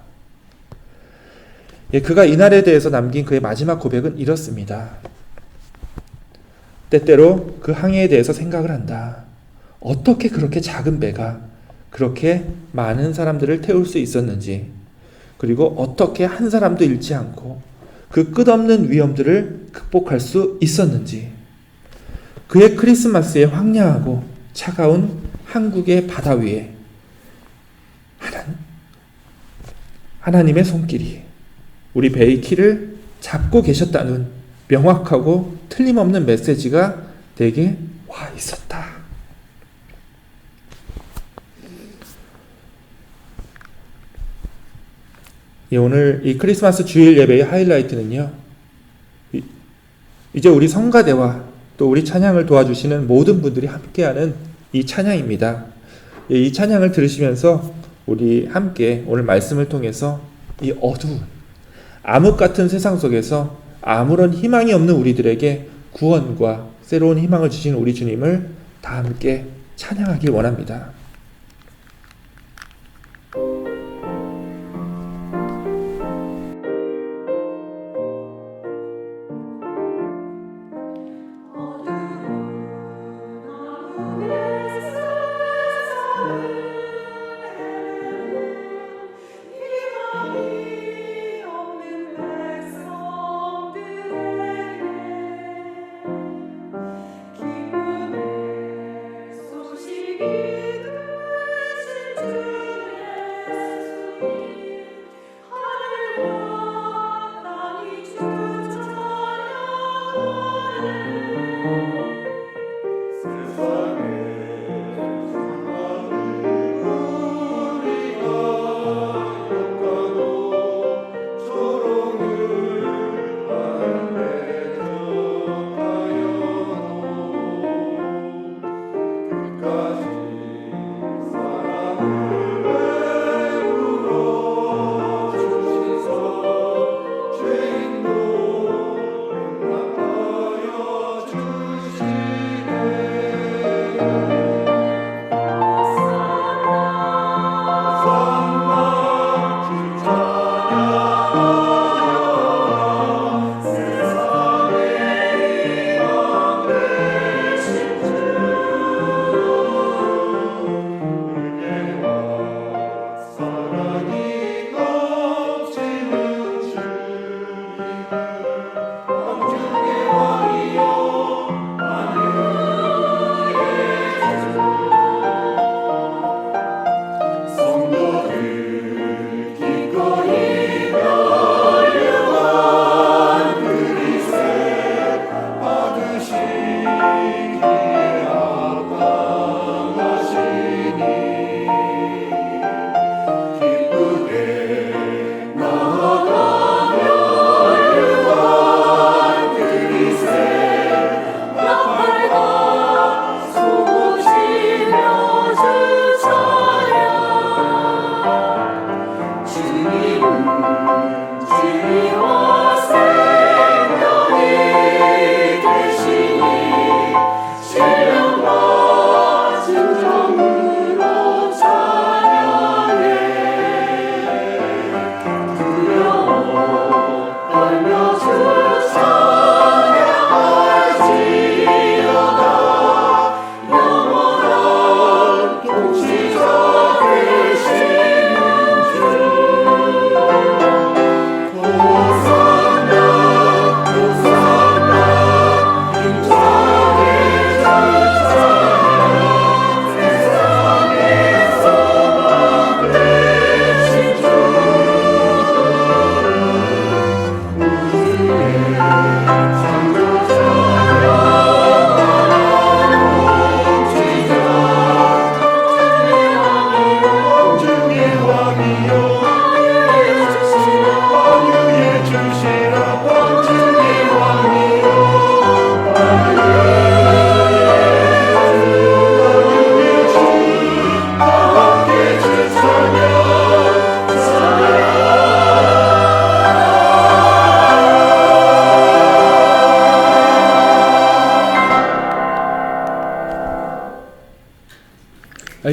그가 이날에 대해서 남긴 그의 마지막 고백은 이렇습니다. 때때로 그 항해에 대해서 생각을 한다. 어떻게 그렇게 작은 배가 그렇게 많은 사람들을 태울 수 있었는지, 그리고 어떻게 한 사람도 잃지 않고 그 끝없는 위험들을 극복할 수 있었는지, 그의 크리스마스의 황량하고 차가운 한국의 바다 위에 하나님의 손길이 우리 배의 키를 잡고 계셨다는 명확하고 틀림없는 메시지가 내게 와 있었다. 오늘 이 크리스마스 주일 예배의 하이라이트는요, 이제 우리 성가대와 또 우리 찬양을 도와주시는 모든 분들이 함께하는 이 찬양입니다. 이 찬양을 들으시면서 우리 함께 오늘 말씀을 통해서 이 어두운 암흑 같은 세상 속에서 아무런 희망이 없는 우리들에게 구원과 새로운 희망을 주시는 우리 주님을 다 함께 찬양하길 원합니다. 기쁨의 소식이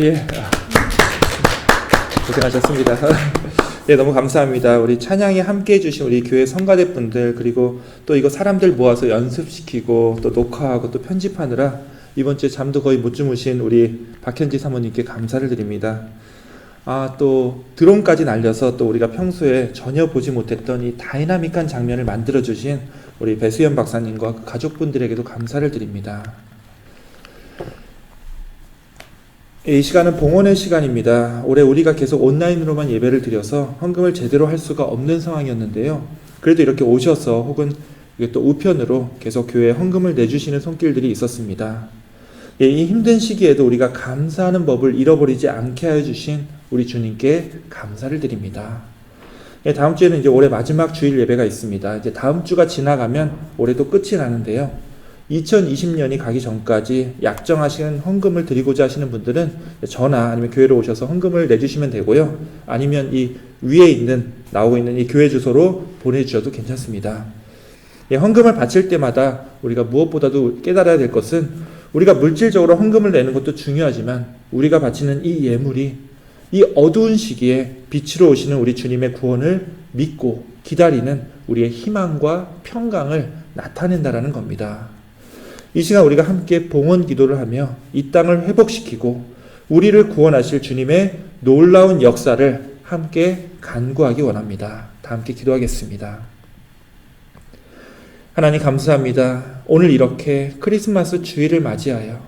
예. 고생하셨습니다. 네, 너무 감사합니다. 우리 찬양에 함께 해주신 우리 교회 성가대 분들, 그리고 또 이거 사람들 모아서 연습시키고 또 녹화하고 또 편집하느라 이번 주에 잠도 거의 못 주무신 우리 박현지 사모님께 감사를 드립니다. 또 드론까지 날려서 또 우리가 평소에 전혀 보지 못했던 이 다이나믹한 장면을 만들어주신 우리 배수연 박사님과 그 가족분들에게도 감사를 드립니다. 이 시간은 봉헌의 시간입니다. 올해 우리가 계속 온라인으로만 예배를 드려서 헌금을 제대로 할 수가 없는 상황이었는데요. 그래도 이렇게 오셔서 혹은 이게 또 우편으로 계속 교회에 헌금을 내주시는 손길들이 있었습니다. 이 힘든 시기에도 우리가 감사하는 법을 잃어버리지 않게 하여 주신 우리 주님께 감사를 드립니다. 다음 주에는 이제 올해 마지막 주일 예배가 있습니다. 이제 다음 주가 지나가면 올해도 끝이 나는데요. 2020년이 가기 전까지 약정하신 헌금을 드리고자 하시는 분들은 전화 아니면 교회로 오셔서 헌금을 내주시면 되고요. 아니면 이 위에 있는 나오고 있는 이 교회 주소로 보내주셔도 괜찮습니다. 헌금을 바칠 때마다 우리가 무엇보다도 깨달아야 될 것은 우리가 물질적으로 헌금을 내는 것도 중요하지만 우리가 바치는 이 예물이 이 어두운 시기에 빛으로 오시는 우리 주님의 구원을 믿고 기다리는 우리의 희망과 평강을 나타낸다라는 겁니다. 이 시간 우리가 함께 봉헌 기도를 하며 이 땅을 회복시키고 우리를 구원하실 주님의 놀라운 역사를 함께 간구하기 원합니다. 다 함께 기도하겠습니다. 하나님 감사합니다. 오늘 이렇게 크리스마스 주일을 맞이하여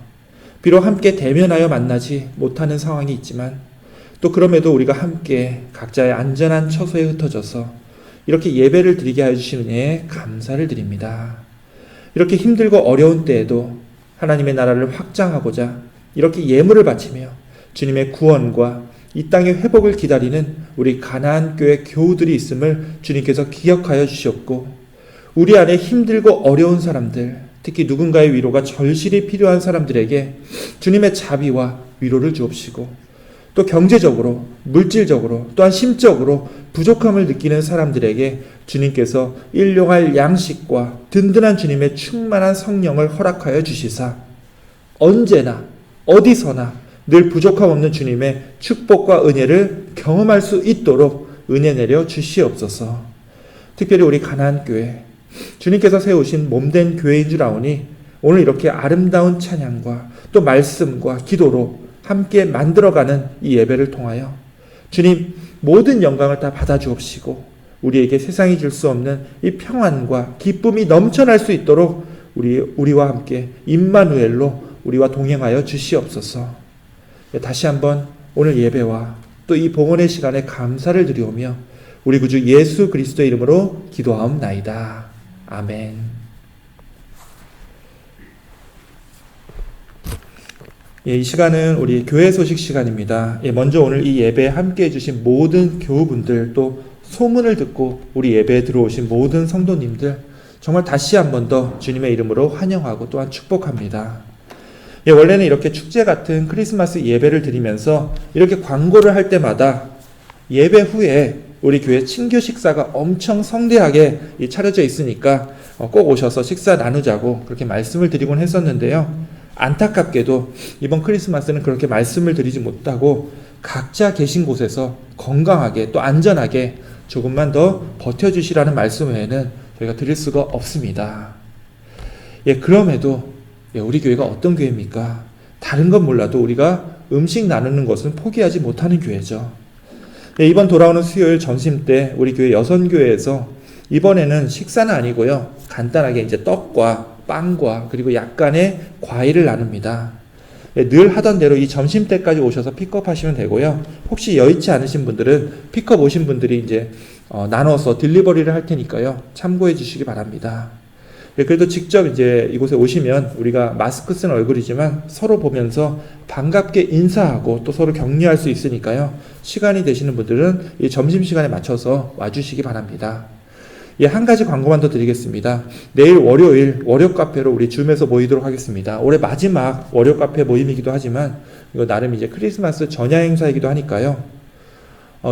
비록 함께 대면하여 만나지 못하는 상황이 있지만 또 그럼에도 우리가 함께 각자의 안전한 처소에 흩어져서 이렇게 예배를 드리게 하여 주시는 은혜에 감사를 드립니다. 이렇게 힘들고 어려운 때에도 하나님의 나라를 확장하고자 이렇게 예물을 바치며 주님의 구원과 이 땅의 회복을 기다리는 우리 가나안 교회 교우들이 있음을 주님께서 기억하여 주셨고 우리 안에 힘들고 어려운 사람들, 특히 누군가의 위로가 절실히 필요한 사람들에게 주님의 자비와 위로를 주옵시고 또 경제적으로, 물질적으로, 또한 심적으로 부족함을 느끼는 사람들에게 주님께서 일용할 양식과 든든한 주님의 충만한 성령을 허락하여 주시사 언제나 어디서나 늘 부족함 없는 주님의 축복과 은혜를 경험할 수 있도록 은혜 내려 주시옵소서. 특별히 우리 가나안 교회 주님께서 세우신 몸된 교회인 줄 아오니 오늘 이렇게 아름다운 찬양과 또 말씀과 기도로 함께 만들어가는 이 예배를 통하여 주님 모든 영광을 다 받아주옵시고 우리에게 세상이 줄 수 없는 이 평안과 기쁨이 넘쳐날 수 있도록 우리와 함께 임마누엘로 우리와 동행하여 주시옵소서. 다시 한번 오늘 예배와 또 이 봉헌의 시간에 감사를 드리오며 우리 구주 예수 그리스도의 이름으로 기도하옵나이다. 아멘. 이 시간은 우리 교회 소식 시간입니다. 먼저 오늘 이 예배에 함께 해주신 모든 교우분들 또 소문을 듣고 우리 예배에 들어오신 모든 성도님들 정말 다시 한 번 더 주님의 이름으로 환영하고 또한 축복합니다. 원래는 이렇게 축제 같은 크리스마스 예배를 드리면서 이렇게 광고를 할 때마다 예배 후에 우리 교회 친교 식사가 엄청 성대하게 차려져 있으니까 꼭 오셔서 식사 나누자고 그렇게 말씀을 드리곤 했었는데요. 안타깝게도 이번 크리스마스는 그렇게 말씀을 드리지 못하고 각자 계신 곳에서 건강하게 또 안전하게 조금만 더 버텨주시라는 말씀 외에는 저희가 드릴 수가 없습니다. 그럼에도 우리 교회가 어떤 교회입니까? 다른 건 몰라도 우리가 음식 나누는 것은 포기하지 못하는 교회죠. 이번 돌아오는 수요일 점심 때 우리 교회 여선교회에서 이번에는 식사는 아니고요. 간단하게 이제 떡과 빵과 그리고 약간의 과일을 나눕니다. 늘 하던 대로 이 점심 때까지 오셔서 픽업하시면 되고요. 혹시 여의치 않으신 분들은 픽업 오신 분들이 이제 나눠서 딜리버리를 할 테니까요. 참고해 주시기 바랍니다. 그래도 직접 이제 이곳에 오시면 우리가 마스크 쓴 얼굴이지만 서로 보면서 반갑게 인사하고 또 서로 격려할 수 있으니까요. 시간이 되시는 분들은 이 점심시간에 맞춰서 와주시기 바랍니다. 한 가지 광고만 더 드리겠습니다. 내일 월요일 월요 카페로 우리 줌에서 모이도록 하겠습니다. 올해 마지막 월요 카페 모임이기도 하지만 이거 나름 이제 크리스마스 전야 행사이기도 하니까요.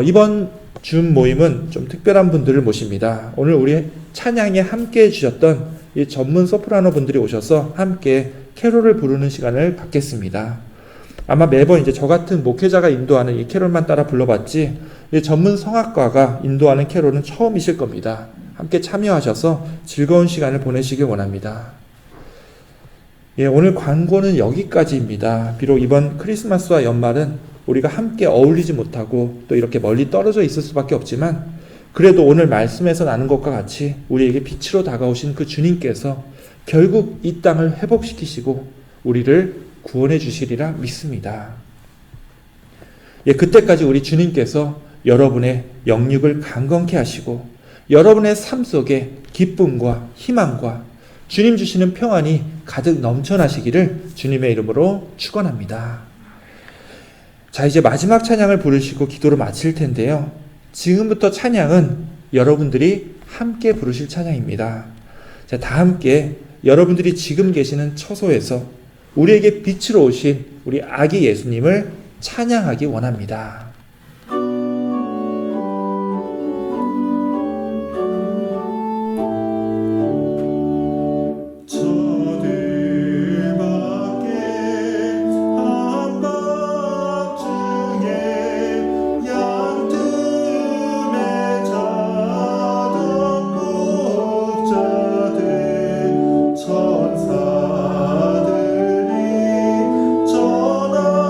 이번 줌 모임은 좀 특별한 분들을 모십니다. 오늘 우리 찬양에 함께 해주셨던 이 전문 소프라노 분들이 오셔서 함께 캐롤을 부르는 시간을 갖겠습니다. 아마 매번 이제 저 같은 목회자가 인도하는 이 캐롤만 따라 불러봤지 전문 성악가가 인도하는 캐롤은 처음이실 겁니다. 함께 참여하셔서 즐거운 시간을 보내시길 원합니다. 오늘 광고는 여기까지입니다. 비록 이번 크리스마스와 연말은 우리가 함께 어울리지 못하고 또 이렇게 멀리 떨어져 있을 수밖에 없지만 그래도 오늘 말씀에서 나눈 것과 같이 우리에게 빛으로 다가오신 그 주님께서 결국 이 땅을 회복시키시고 우리를 구원해 주시리라 믿습니다. 그때까지 우리 주님께서 여러분의 영육을 강건케 하시고 여러분의 삶 속에 기쁨과 희망과 주님 주시는 평안이 가득 넘쳐나시기를 주님의 이름으로 축원합니다. 자, 이제 마지막 찬양을 부르시고 기도를 마칠 텐데요. 지금부터 찬양은 여러분들이 함께 부르실 찬양입니다. 자, 다 함께 여러분들이 지금 계시는 처소에서 우리에게 빛으로 오신 우리 아기 예수님을 찬양하기 원합니다. 천사들이 전하여준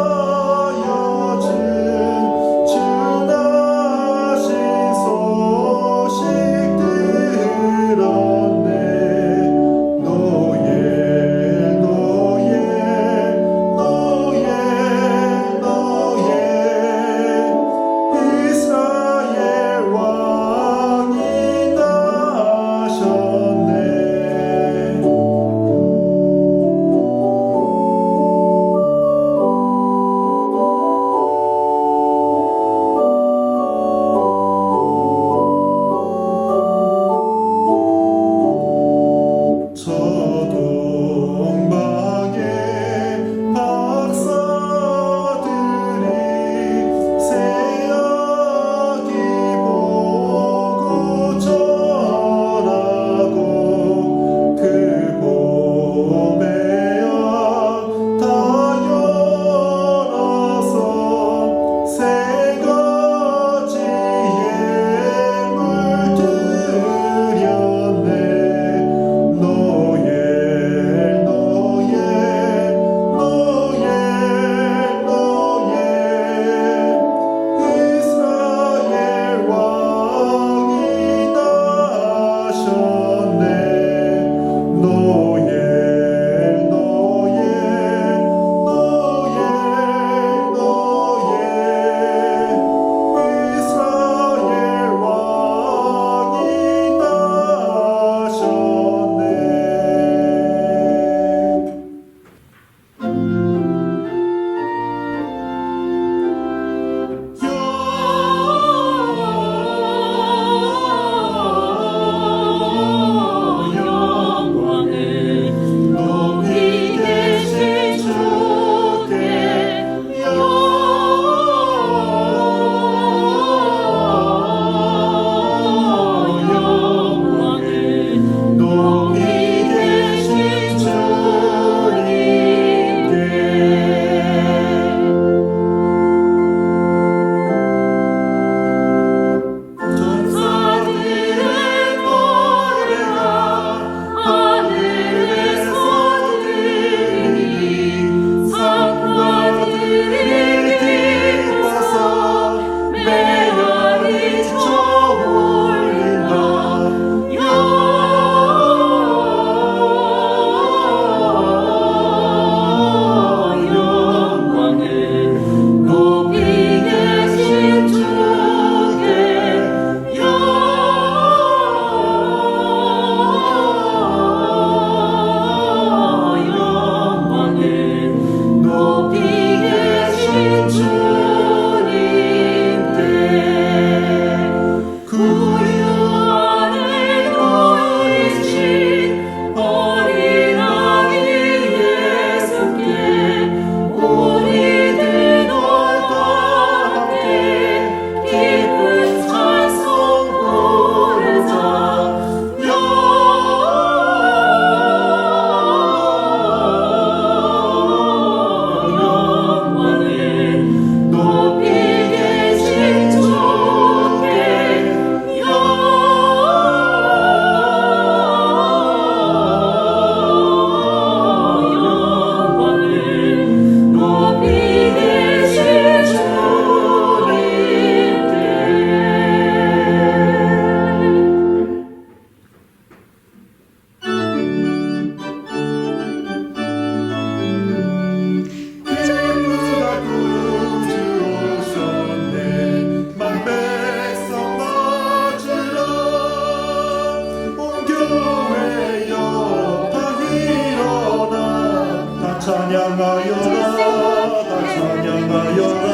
찬양하여라 다 찬양하여라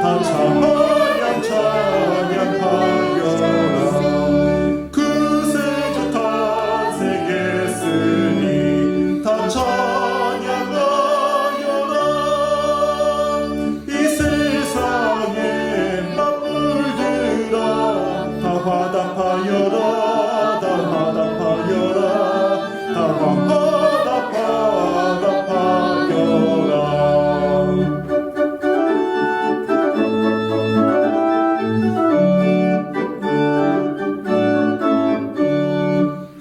다 찬양하여라 구세주 탄생했으니 다 찬양하여라 이 세상의 만물들아 다 화답하여라 다 화답하여라 다 화답하여라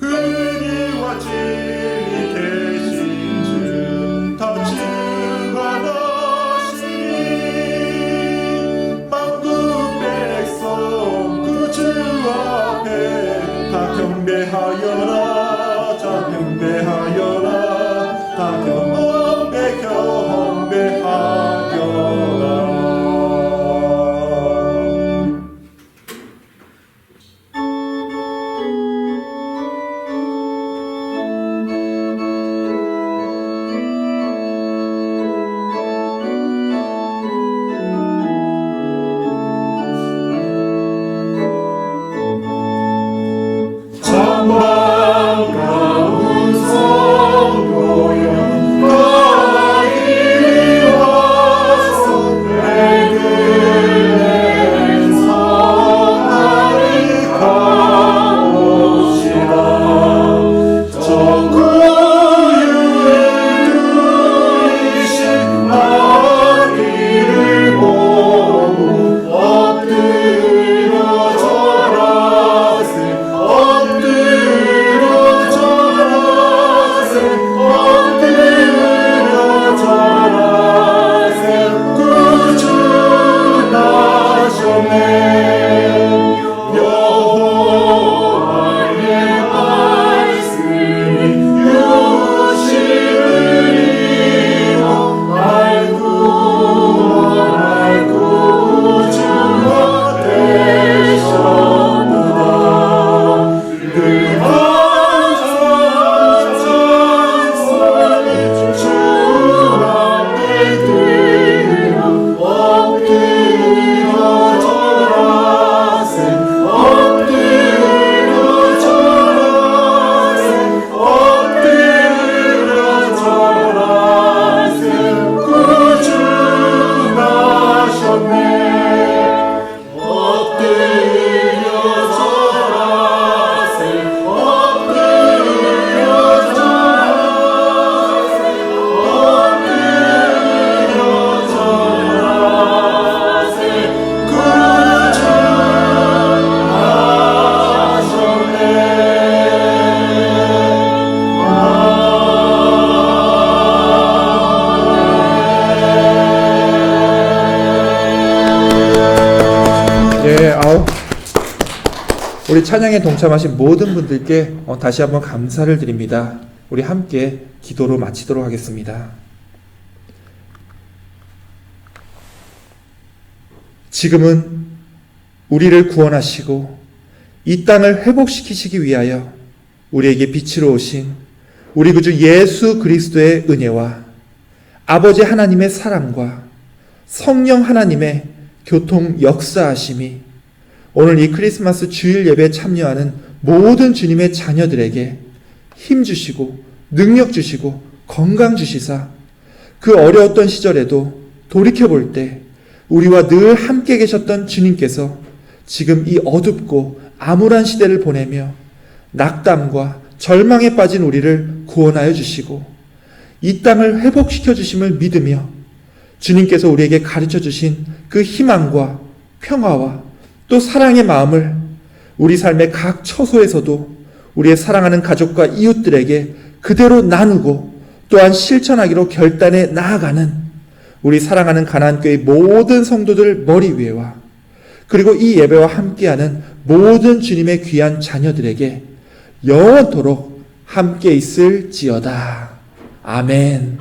의리와 진리 되신 주 다 증언하시니 만국 백성 그 주 앞에 다 경배하여라 자 경배하여라 다 경배하여라 반가운 성도여 다 이리 와서 늙은 성화를 가봅시다 저 구유에 누이신 아기를 보고 엎드려 절하세 엎드려 절하세 구주 나셨네 여호와의 말씀이 유실이요 알고 주가 되셨도다 늘 주 앞에 들어 엎드려 절하세 엎드려 절하세 엎드려 절하세 구주 나셨네 엎드려 절하세 엎드려 절하세 엎드려 절하세 구주 나셨네. 예, 우리 찬양에 동참하신 모든 분들께 다시 한번 감사를 드립니다. 우리 함께 기도로 마치도록 하겠습니다. 지금은 우리를 구원하시고 이 땅을 회복시키시기 위하여 우리에게 빛으로 오신 우리 구주 예수 그리스도의 은혜와 아버지 하나님의 사랑과 성령 하나님의 교통 역사하심이 오늘 이 크리스마스 주일 예배에 참여하는 모든 주님의 자녀들에게 힘 주시고 능력 주시고 건강 주시사 그 어려웠던 시절에도 돌이켜볼 때 우리와 늘 함께 계셨던 주님께서 지금 이 어둡고 암울한 시대를 보내며 낙담과 절망에 빠진 우리를 구원하여 주시고 이 땅을 회복시켜 주심을 믿으며 주님께서 우리에게 가르쳐 주신 그 희망과 평화와 또 사랑의 마음을 우리 삶의 각 처소에서도 우리의 사랑하는 가족과 이웃들에게 그대로 나누고 또한 실천하기로 결단해 나아가는 우리 사랑하는 가나안교회 모든 성도들 머리 위에와 그리고 이 예배와 함께하는 모든 주님의 귀한 자녀들에게 영원토록 함께 있을지어다. 아멘.